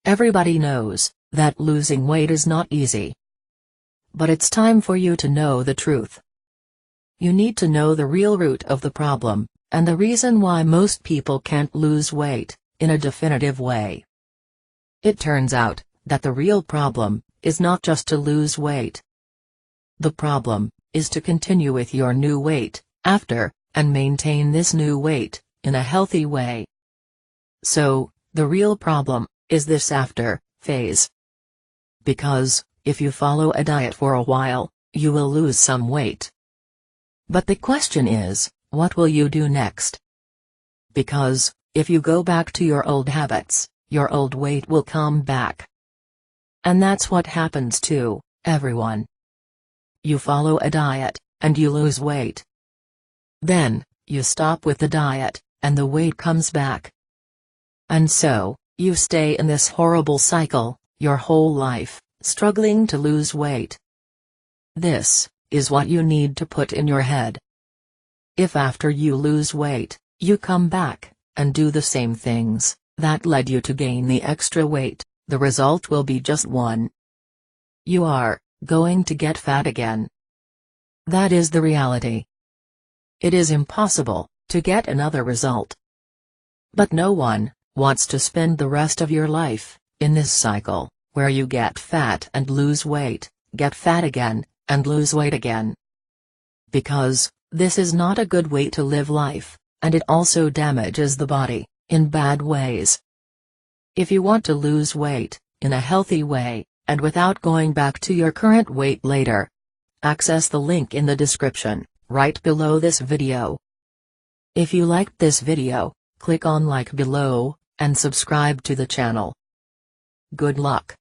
Everybody knows that losing weight is not easy. But it's time for you to know the truth. You need to know the real root of the problem, and the reason why most people can't lose weight, in a definitive way. It turns out that the real problem is not just to lose weight. The problem is to continue with your new weight after, and maintain this new weight in a healthy way. So, the real problem is this after phase. Because, if you follow a diet for a while, you will lose some weight. But the question is, what will you do next? Because, if you go back to your old habits, your old weight will come back. And that's what happens to everyone. You follow a diet, and you lose weight. Then, you stop with the diet, and the weight comes back. And so, you stay in this horrible cycle, your whole life, struggling to lose weight. This is what you need to put in your head. If after you lose weight, you come back, and do the same things that led you to gain the extra weight, the result will be just one. You are going to get fat again. That is the reality. It is impossible to get another result. But no one wants to spend the rest of your life in this cycle, where you get fat and lose weight, get fat again, and lose weight again. Because this is not a good way to live life, and it also damages the body in bad ways. If you want to lose weight in a healthy way, and without going back to your current weight later, access the link in the description, right below this video. If you liked this video, click on like below, and subscribe to the channel. Good luck.